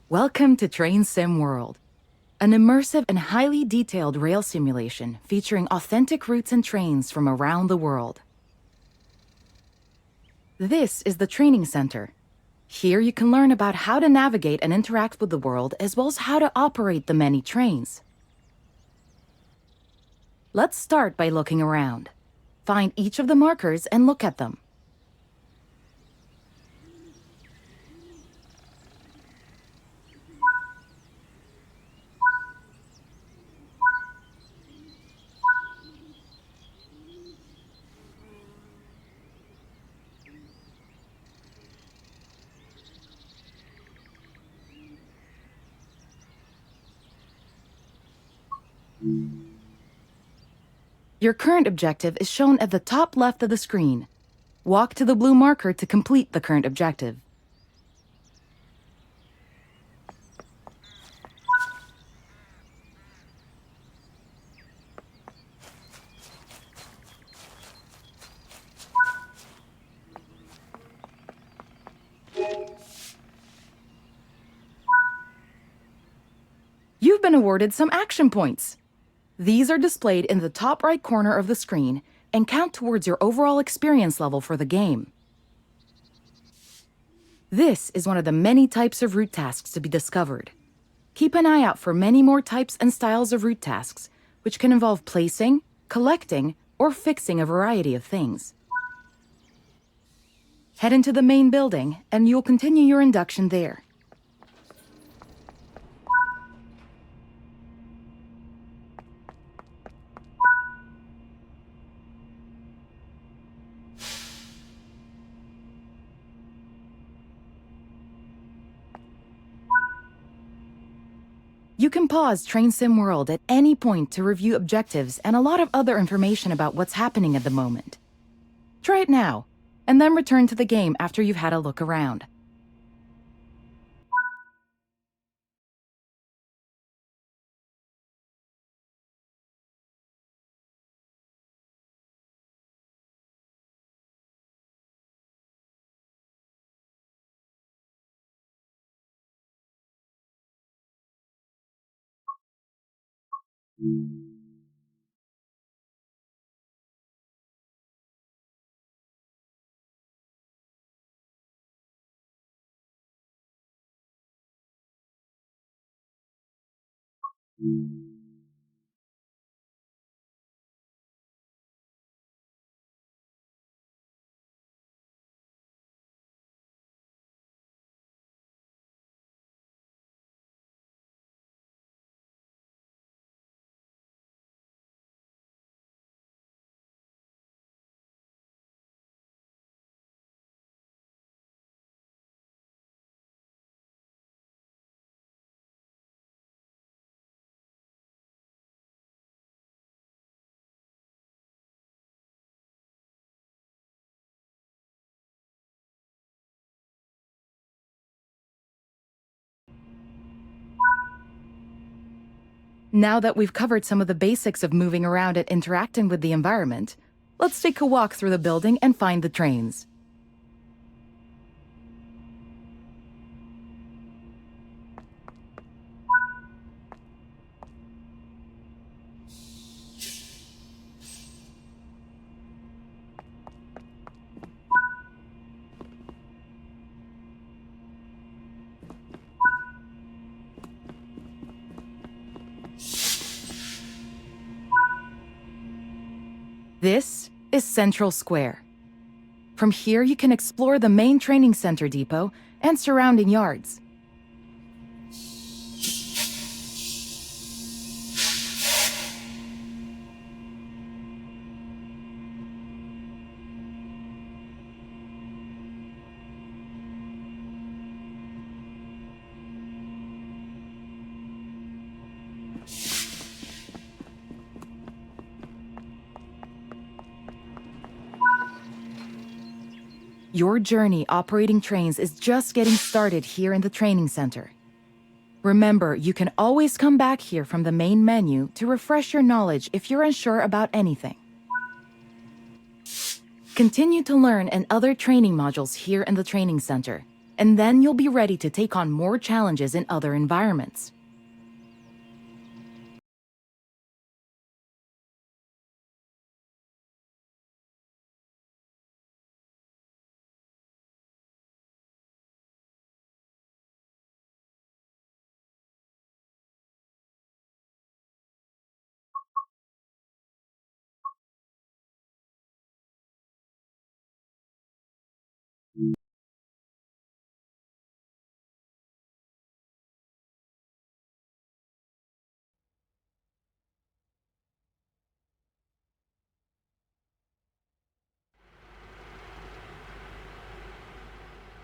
Welcome to Train Sim World, an immersive and highly detailed rail simulation featuring authentic routes and trains from around the world. This is the training center. Here you can learn about how to navigate and interact with the world, as well as how to operate the many trains. Let's start by looking around. Find each of the markers and look at them. Your current objective is shown at the top left of the screen. Walk to the blue marker to complete the current objective. You've been awarded some action points. These are displayed in the top right corner of the screen and count towards your overall experience level for the game. This is one of the many types of route tasks to be discovered. Keep an eye out for many more types and styles of route tasks, which can involve placing, collecting, or fixing a variety of things. Head into the main building, and you'll continue your induction there. You can pause Train Sim World at any point to review objectives and a lot of other information about what's happening at the moment. Try it now, and then return to the game after you've had a look around. Now that we've covered some of the basics of moving around and interacting with the environment, let's take a walk through the building and find the trains. This is Central Square. From here, you can explore the main training center depot and surrounding yards. Your journey operating trains is just getting started here in the training center. Remember, you can always come back here from the main menu to refresh your knowledge if you're unsure about anything. Continue to learn in other training modules here in the training center, and then you'll be ready to take on more challenges in other environments.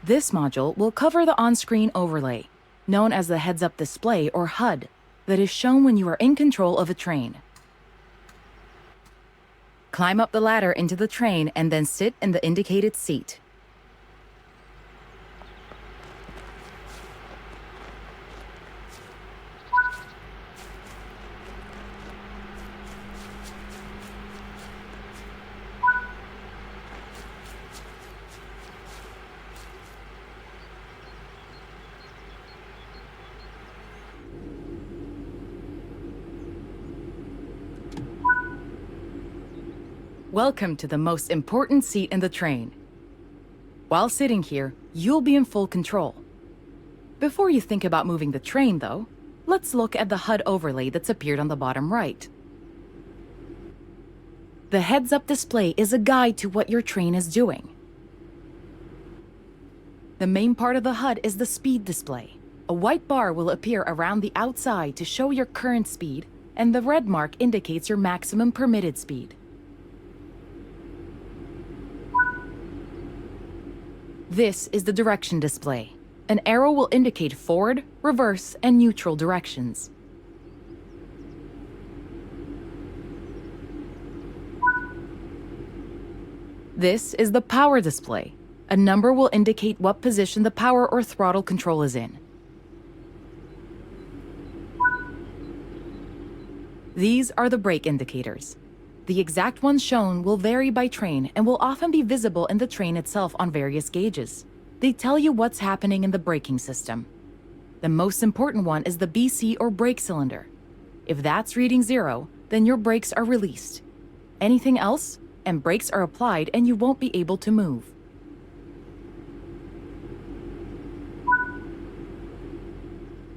This module will cover the on-screen overlay, known as the heads-up display or HUD, that is shown when you are in control of a train. Climb up the ladder into the train and then sit in the indicated seat. Welcome to the most important seat in the train. While sitting here, you'll be in full control. Before you think about moving the train, though, let's look at the HUD overlay that's appeared on the bottom right. The heads-up display is a guide to what your train is doing. The main part of the HUD is the speed display. A white bar will appear around the outside to show your current speed, and the red mark indicates your maximum permitted speed. This is the direction display. An arrow will indicate forward, reverse, and neutral directions. This is the power display. A number will indicate what position the power or throttle control is in. These are the brake indicators. The exact ones shown will vary by train and will often be visible in the train itself on various gauges. They tell you what's happening in the braking system. The most important one is the BC or brake cylinder. If that's reading 0, then your brakes are released. Anything else, and brakes are applied and you won't be able to move.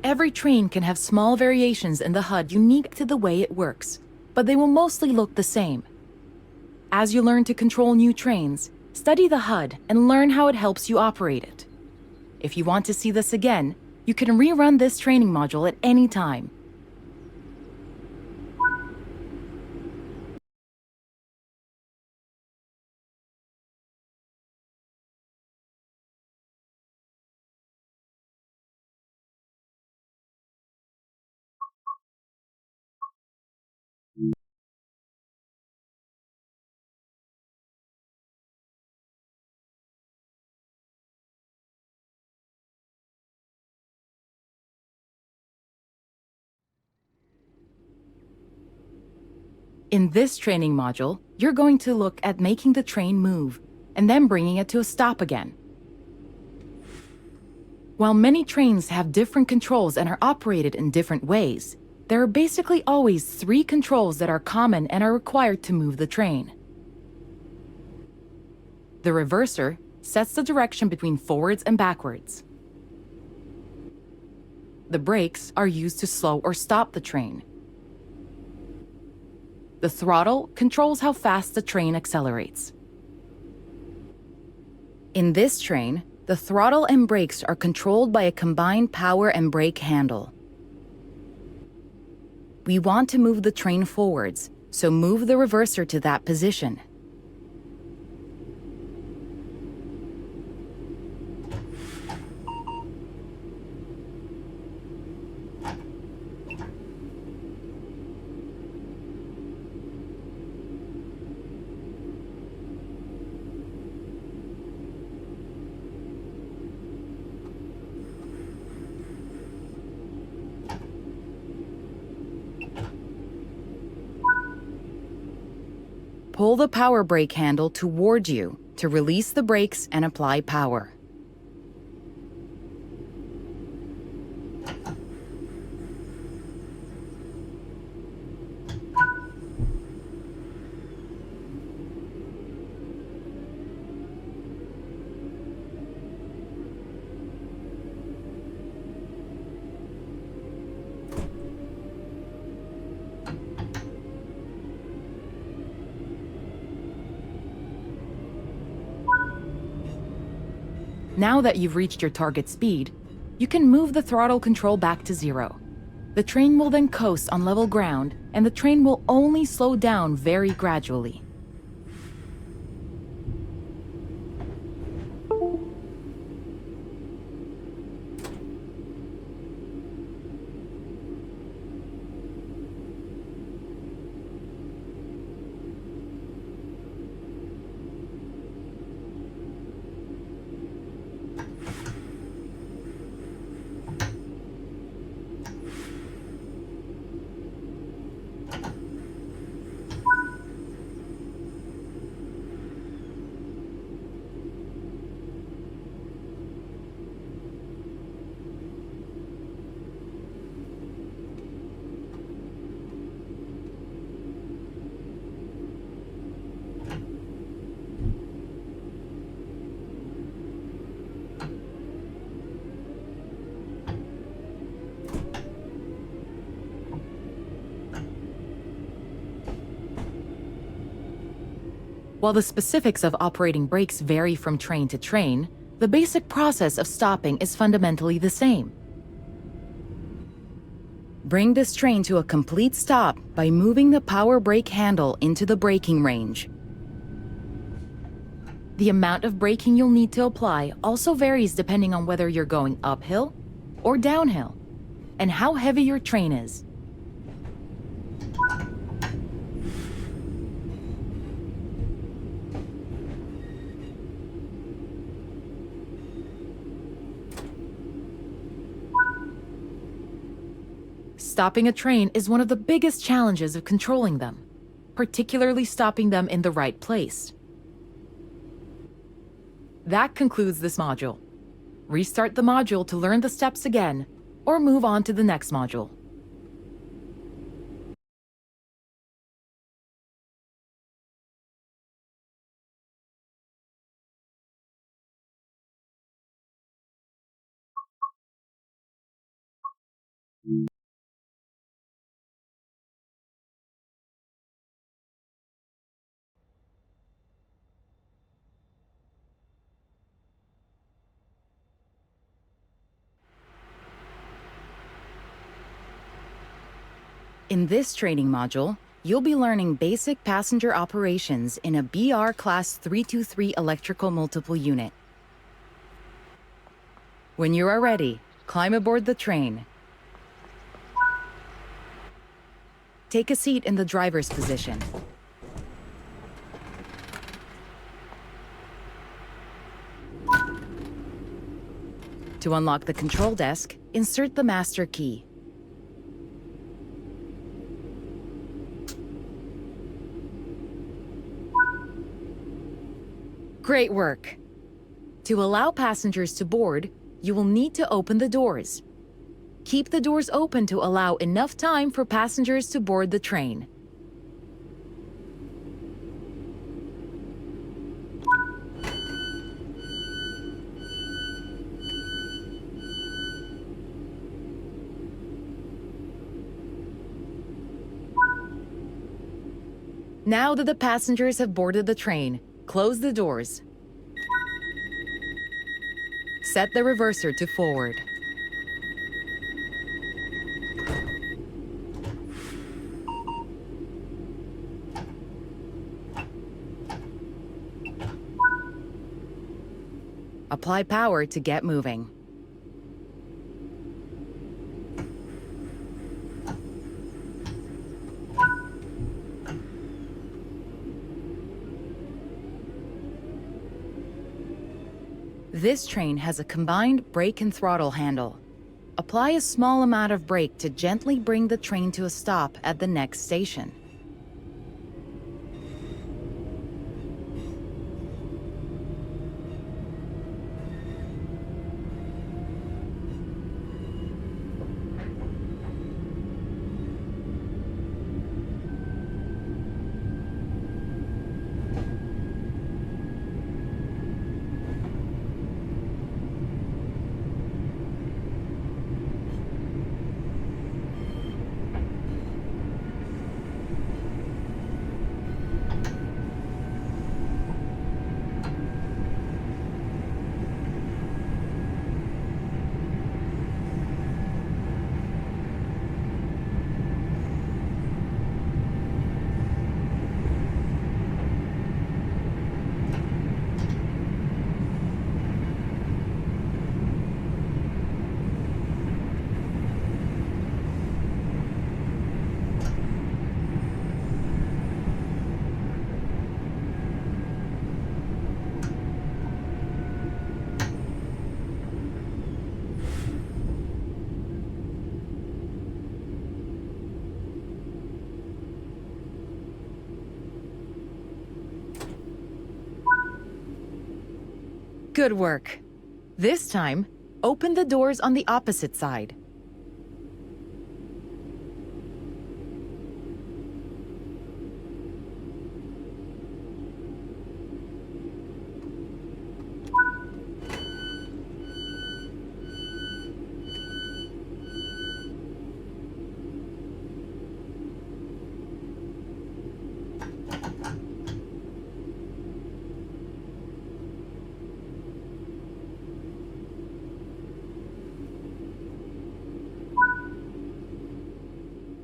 Every train can have small variations in the HUD unique to the way it works, but they will mostly look the same. As you learn to control new trains, study the HUD and learn how it helps you operate it. If you want to see this again, you can rerun this training module at any time. In this training module, you're going to look at making the train move, and then bringing it to a stop again. While many trains have different controls and are operated in different ways, there are basically always 3 controls that are common and are required to move the train. The reverser sets the direction between forwards and backwards. The brakes are used to slow or stop the train. The throttle controls how fast the train accelerates. In this train, the throttle and brakes are controlled by a combined power and brake handle. We want to move the train forwards, so move the reverser to that position. Pull the power brake handle toward you to release the brakes and apply power. Now that you've reached your target speed, you can move the throttle control back to 0. The train will then coast on level ground, and the train will only slow down very gradually. While the specifics of operating brakes vary from train to train, the basic process of stopping is fundamentally the same. Bring this train to a complete stop by moving the power brake handle into the braking range. The amount of braking you'll need to apply also varies depending on whether you're going uphill or downhill, and how heavy your train is. Stopping a train is one of the biggest challenges of controlling them, particularly stopping them in the right place. That concludes this module. Restart the module to learn the steps again, or move on to the next module. In this training module, you'll be learning basic passenger operations in a BR Class 323 electrical multiple unit. When you are ready, climb aboard the train. Take a seat in the driver's position. To unlock the control desk, insert the master key. Great work! To allow passengers to board, you will need to open the doors. Keep the doors open to allow enough time for passengers to board the train. Now that the passengers have boarded the train, close the doors. Set the reverser to forward. Apply power to get moving. This train has a combined brake and throttle handle. Apply a small amount of brake to gently bring the train to a stop at the next station. Good work. This time, open the doors on the opposite side.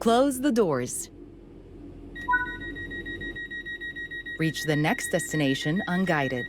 Close the doors. Reach the next destination unguided.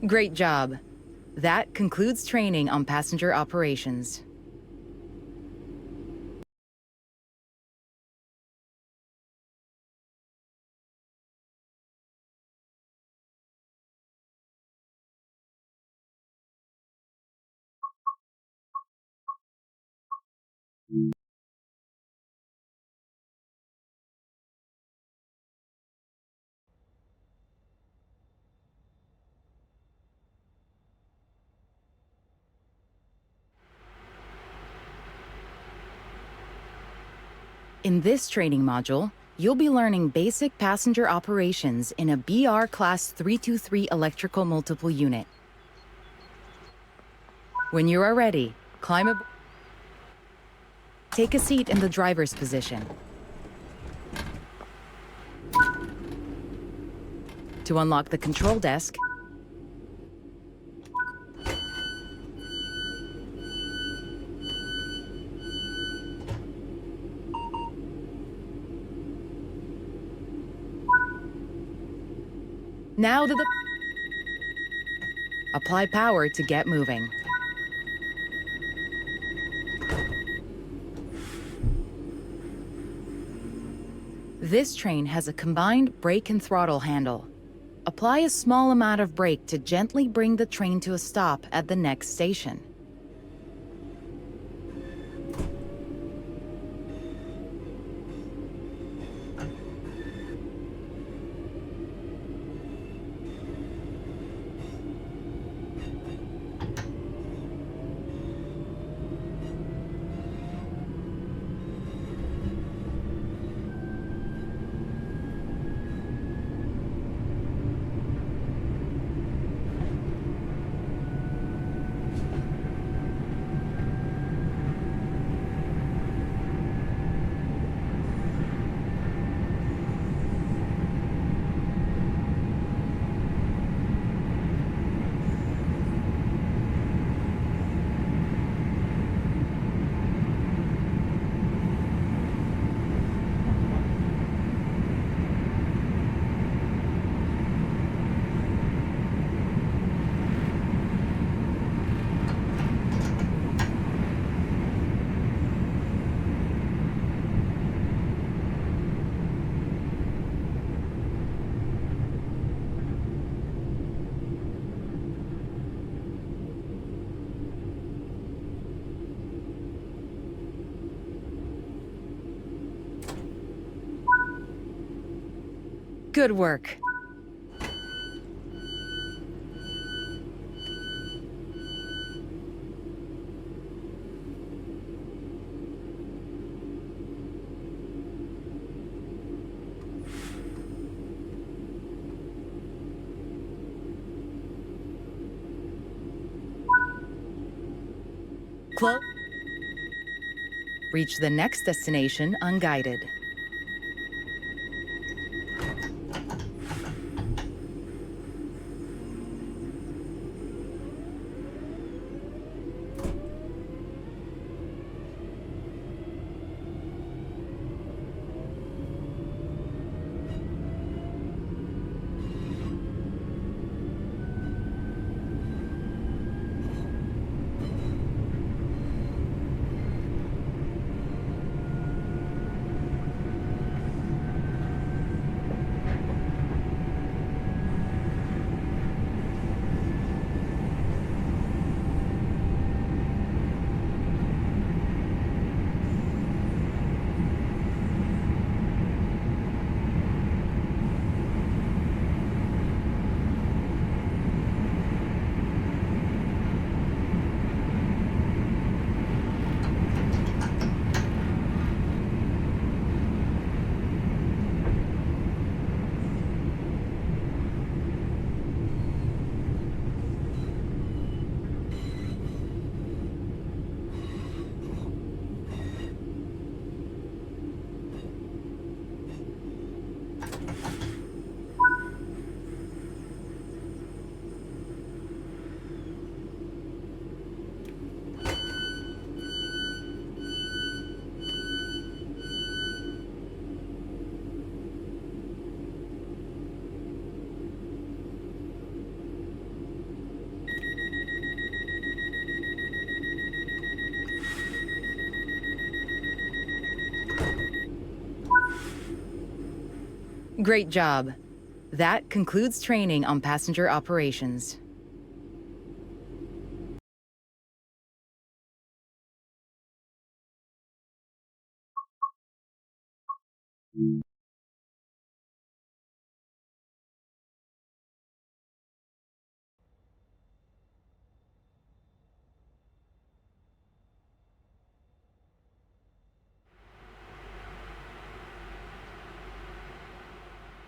Great job. That concludes training on passenger operations. In this training module, you'll be learning basic passenger operations in a BR Class 323 electrical multiple unit. When you are ready, climb aboard. Take a seat in the driver's position. To unlock the control desk, now to the... Apply power to get moving. This train has a combined brake and throttle handle. Apply a small amount of brake to gently bring the train to a stop at the next station. Good work. Reach the next destination unguided. Great job. That concludes training on passenger operations.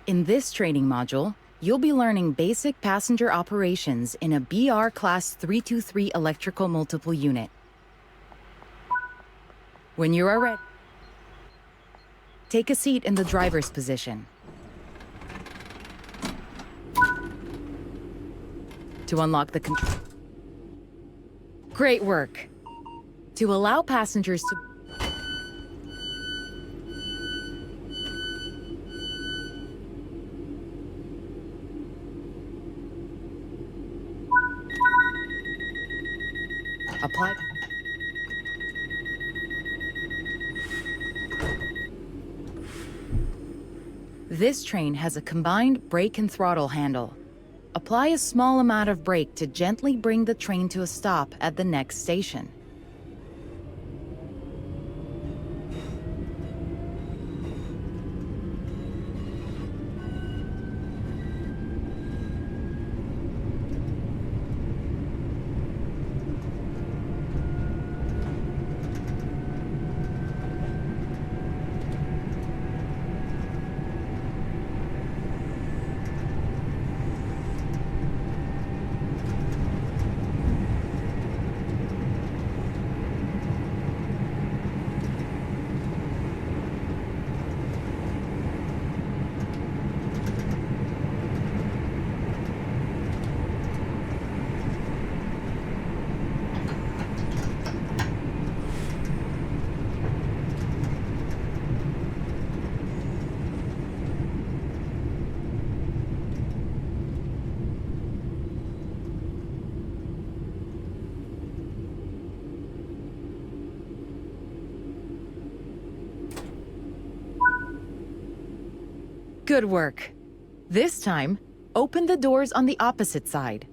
In this training module, you'll be learning basic passenger operations in a BR Class 323 electrical multiple unit. When you are ready, take a seat in the driver's position. To unlock the control. Great work. To allow passengers to apply. This train has a combined brake and throttle handle. Apply a small amount of brake to gently bring the train to a stop at the next station. Good work. This time, open the doors on the opposite side.